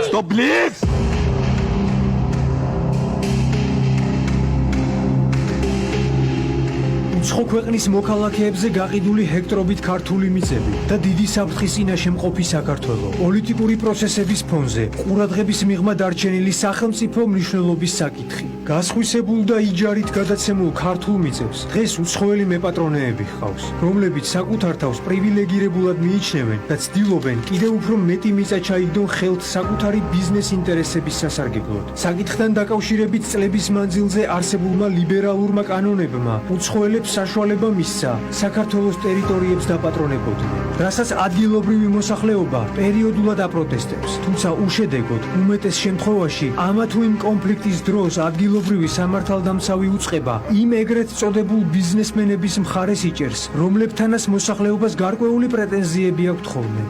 Stop, please. უცხო ქვეყნის მოქალაქეებზე გაყიდული ჰექტრობით ქართული მიწები და დიდი საფრთხის წინაშე მყოფი საქართველო. პოლიტიკური პროცესების ფონზე ყურადღების მიღმა დარჩენილი სახელმწიფო მნიშვნელობის საკითხი. გასხვისებულ და იჯარით გადაცემულ ქართულ მიწებს დღეს უცხოელი მეპატრონეები ჰყავს, რომლებიც საკუთარ თავს პრივილეგირებულად მიიჩნევენ და ცდილობენ კიდევ უფრო მეტი მიწა ჩაიგდონ ხელთ საკუთარი ბიზნეს ინტერესების სასარგებლოდ. საკითხთან დაკავშირებით წლების მანძილზე არსებულმა ლიბერალურმა კანონებმა უცხოელებს საშუალება მისცა საქართველოს ტერიტორიებს დაპატრონებოდნენ, რასაც ადგილობრივი მოსახლეობა პერიოდულად აპროტესტებს, თუმცა უშედეგოდ უმეტეს შემთხვევაში ამა თუ იმ კონფლიქტის დროს ადგილობრივი სამართალდამცავი უწყება იმ ეგრეთ წოდებულ ბიზნესმენების მხარეს იჭერს, რომლებთანაც მოსახლეობას გარკვეული პრეტენზიები აქვთ ხოლმე.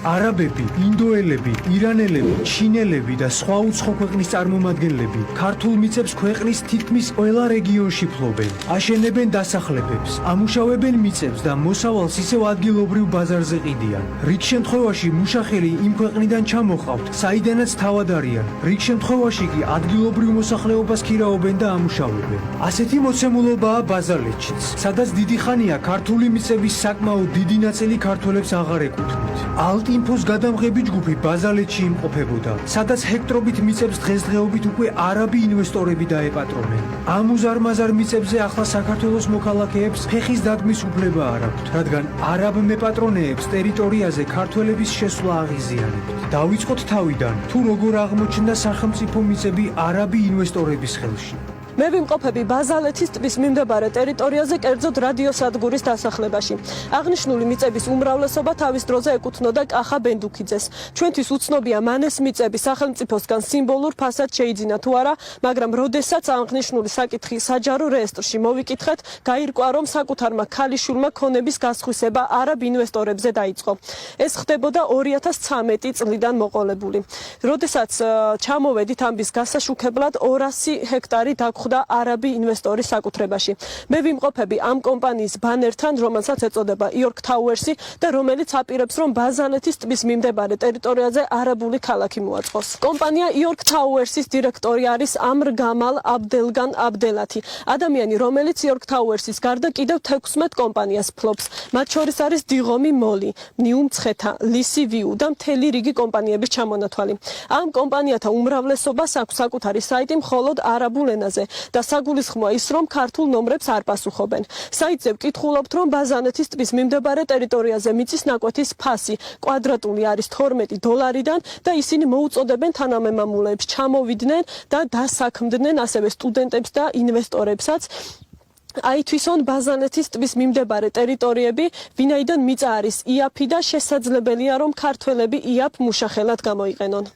არაბები, ინდოელები, ირანელები, ჩინელები და სხვა უცხო ქვეყნის წარმომადგენლები ქართულ მიწებს ქვეყნის თითქმის ყველა რეგიონში ფლობენ, აშენებენ დასახლებებს, ამუშავებენ მიწებს და მოსავალს ისევ ადგილობრივ ბაზარზე ყიდიან. რიგ შემთხვევაში მუშახელი იმ ქვეყნიდან ჩამოყავთ, საიდანაც თავად არიან. რიგ შემთხვევაში კი ადგილობრივ მოსახლეობას ქირაობენ და ამუშავებენ. ასეთი მოცემულობაა ბაზალეთშიც, სადაც დიდი ხანია ქართული მიწების საკმაოდ დიდი ნაწილი ქართველებს აღარ ეკუთვნით. ალტინფოს გადამღები ჯგუფი ბაზალეთში იმყოფებოდა, სადაც ჰექტრობით მიწებს დღესდღეობით უკვე არაბი ინვესტორები დაეპატრონენ. ამ უზარმაზარ მიწებზე ახლა საქართველოს მოქალაქეებს ფეხის დადგმის უფლება არ აქვთ, რადგან არაბ მეპატრონეებს ტერიტორიაზე ქართველების შესვლა აღიზიანებთ. დავიწყოთ თავიდან, თუ როგორ აღმოჩნდა სახელმწიფო მიწები არაბი ინვესტორების ხელში. მე ვიმყოფები ბაზალეთის ტბის მიმდებარე ტერიტორიაზე, კერძოდ რადიოსადგურის დასახლებაში. აღნიშნული მიწების უმრავლესობა თავის დროზე ეკუთვნოდა კახა ბენდუქიძეს. ჩვენთვის უცნობია მან ეს მიწები სახელმწიფოსგან სიმბოლურ ფასად შეიძინა თუ არა, მაგრამ როდესაც აღნიშნული საკითხი საჯარო რეესტრში მოვიკითხეთ, გაირკვა, რომ საკუთარმა ქალიშვილმა ქონების გასხვისება არაბ ინვესტორებზე დაიწყო. ეს ხდებოდა 2013 წლიდან მოყოლებული. როდესაც ჩამოვედით ამბის გასაშუქებლად 200 ჰექტარი დაგხვდა არაბი ინვესტორის საკუთრებაში. მე ვიმყოფები ამ კომპანიის ბანერთან, რომელსაც ეწოდება York Towers და რომელიც აპირებს, რომ ბაზალეთის ტბის მიმდებარე ტერიტორიაზე არაბული ქალაქი მოაწყოს. კომპანია York Towers-ის დირექტორი არის ამრ გამალ აბდელგან აბდელათი, ადამიანი, რომელიც York Towers-ის გარდა კიდევ 16 კომპანიას ფლობს. მათ შორის არის დიღომი მოლი, ნიუ მცხეთა, ლისი ვიუ და მთელი რიგი კომპანიების ჩამონათვალი. ამ კომპანიათა უმრავლესობას აქვს საკუთარი საიტი მხოლოდ არაბულ ენაზე. და საგულისხმოა ის, რომ ქართულ ნომრებს არ პასუხობენ. საიტზე ვკითხულობთ, რომ ბაზალეთის ტბის მიმდებარე ტერიტორიაზე მიწის ნაკვეთის ფასი კვადრატული არის $12-დან და ისინი მოუწოდებენ თანამემამულეებს ჩამოვიდნენ და დასაქმდნენ ასევე სტუდენტებს და ინვესტორებსაც. აითვისონ ბაზალეთის ტბის მიმდებარე ტერიტორიები, ვინაიდან მიწა არის იაფი და შესაძლებელია, რომ ქართველები იაფ მუშახელად გამოიყენონ.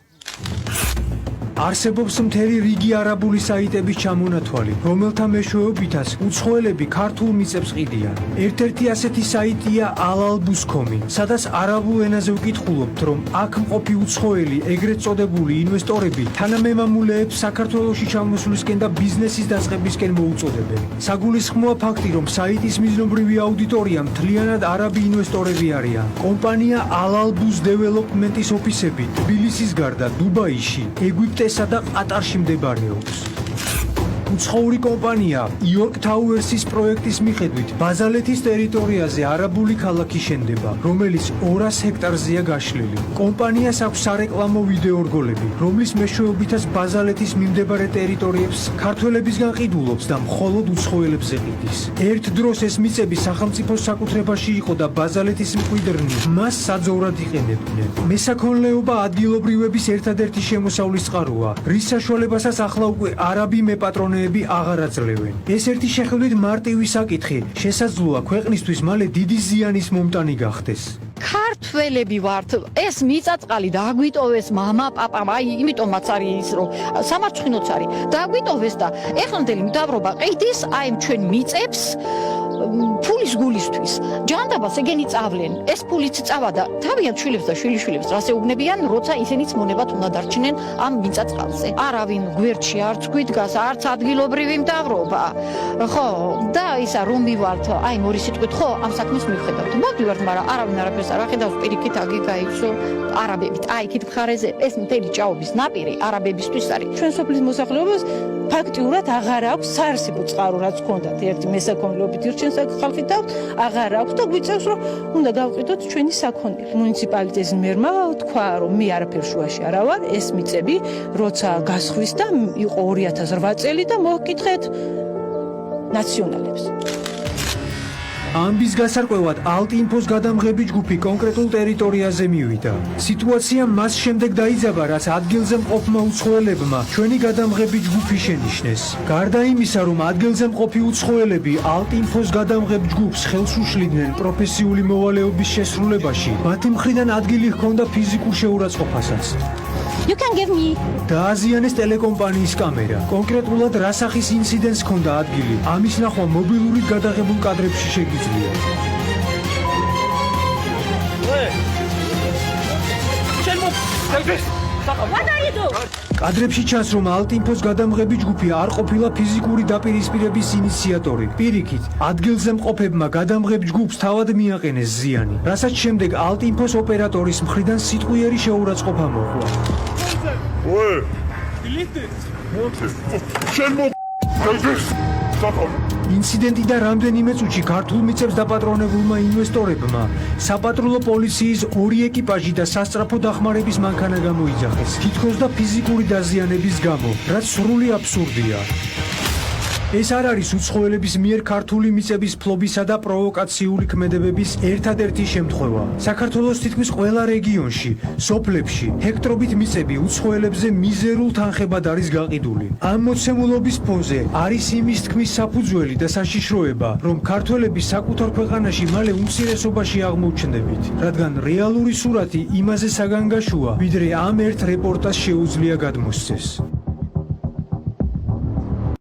არსებობს მთელი რიგი არაბული საიტების ჩამონათვალი, რომელთა მეშვეობითაც უცხოელები ქართულ მიწებს ყიდიან. ერთ-ერთი ასეთი საიტია alalbus.com, სადაც არაბულ ენაზე ვკითხულობთ, რომ აქ მყოფი უცხოელი ეგრეთ წოდებული ინვესტორები თანამემამულეებს საქართველოში ჩამოსვლისკენ და ბიზნესის დაწყებისკენ მოუწოდებენ. საგულისხმოა ფაქტი, რომ საიტის მიზნობრივი აუდიტორია მთლიანად არაბი ინვესტორები არიან. კომპანია alalbus დეველოპმენტის ოფისები თბილისის გარდა დუბაიში, ეგვიპტესა და ყატარში მდებარეობს. უცხოური კომპანია York Towers-ის პროექტის მიხედვით ბაზალეთის ტერიტორიაზე არაბული ქალაქი შენდება, რომელიც 200 ჰექტარზეა გაშლილი. კომპანიას აქვს სარეკლამო ვიდეო რგოლები, რომლის მეშვეობითაც ბაზალეთის მიმდებარე ტერიტორიებს ქართველებისგან ყიდულობს და მხოლოდ უცხოელებზე ყიდის. ერთ დროს ეს მიწები სახელმწიფოს საკუთრებაში იყო და ბაზალეთის მკვიდრნი მას საძოვრად იყენებდნენ. მესაქონლეობა ადგილობრივების ერთადერთი შემოსავლის წყაროა, რის საშუალებასაც ახლა უკვე არაბი მეპატრონეები აღარ აძლევენ. ეს ერთი შეხედვით მარტივი საკითხი შესაძლოა ქვეყნისთვის მალე დიდი ზიანის მომტანი გახდეს. ქართველები ვართ, ეს მიწაწყალი დაგვიტოვეს მამა, პაპამ, აი იმიტომაც არის ის, რომ სამარცხინოც არის. დაგვიტოვეს და ეხლა მთელი მთავრობა ყიდის აი ჩვენ მიწებს ფულის გულისთვის ჯანდაბას ეგენი წავლენ ეს ფულიც წავა და თავიანთ შვილებს და შვილიშვილებს რას ეუბნებიან როცა ისინიც მონებად უნდა დარჩნენ ამ მიწა-წყალზე არავინ გვერდში არც გვიდგას არც ადგილობრივი მთავრობა ხო და ისა რომ მივართ აი მორი სიტყვით ხო ამ საქმეს მივხედავთ მოვდივართ მაგრამ არავინ არაფერს არ ახედავს პირიქით აგი გაიცო არაბებით აი იქით მხარეზე ეს მთელი ჭაობის ნაპირი არაბებისთვის არის ჩვენ სოფლის მოსახლეობას ფაქტიურად აღარ აქვს საარსებო წყარო რაც ჰქონდათ ერთი მესაქონლეობით ირჩენს ხალხი და აღარ აქვს და გვიწევს რომ უნდა გავყიდოთ ჩვენი საქონელი მუნიციპალიტეტის მერმა თქვა რომ მე არაფერ შუაში არა ვარ ეს მიწები როცა გასხვის და იყო 2008 წელი და მოვკითხეთ ნაციონალებს ამბის გასარკვევად ალტინფოს გადამღები ჯგუფი კონკრეტულ ტერიტორიაზე მივიდა. სიტუაცია მას შემდეგ დაიძაბა, რაც ადგილზე მყოფმა უცხოელებმა ჩვენი გადამღები ჯგუფი შენიშნეს. გარდა იმისა, რომ ადგილზე მყოფი უცხოელები ალტინფოს გადამღებ ჯგუფს ხელს უშლიდნენ პროფესიული მოვალეობის შესრულებაში, მათი მხრიდან ადგილი ჰქონდა ფიზიკურ შეურაცხყოფასაც. You can give me დააზიანეს ტელეკომპანიის კამერა. კონკრეტულად რა სახის ინციდენტს ჰქონდა ადგილი, ამის ნახვა მობილურით გადაღებულ კადრებში შეგიძლია. კადრებში ჩანს, რომ ალტინფოს გადამღები ჯგუფი არ ყოფილა ფიზიკური დაპირისპირების ინიციატორი. პირიქით, ადგილზე მყოფებმა გადამღებ ჯგუფს თავად მიაყენეს ზიანი, რასაც შემდეგ ალტინფოს ოპერატორის მხრიდან სიტყვიერი შეურაცხყოფა მოჰყვა. ინციდენტი და რამდენიმე წუთში ქართულ მიწებს დაპატრონებულმა ინვესტორებმა საპატრულო პოლიციის 2 ეკიპაჟი და სასწრაფო დახმარების მანქანა გამოიძახეს, თითქოს და ფიზიკური დაზიანების გამო, რაც სრული აბსურდია. ეს არ არის უცხოელების მიერ ქართული მიწების ფლობისა და პროვოკაციული ქმედებების ერთადერთი შემთხვევა. საქართველოს თითქმის ყველა რეგიონში, სოფლებში, ჰექტრობით მიწები უცხოელებზე მიზერულ თანხებად არის გაყიდული. ამ მოცემულობის ფონზე არის იმის თქმის საფუძველი და საშიშროება, რომ ქართველები საკუთარ ქვეყანაში მალე უმცირესობაში აღმოჩნდებით, რადგან რეალური სურათი იმაზე საგანგაშოა, ვიდრე ამ ერთ რეპორტაჟს შეუძლია გადმოსცეს.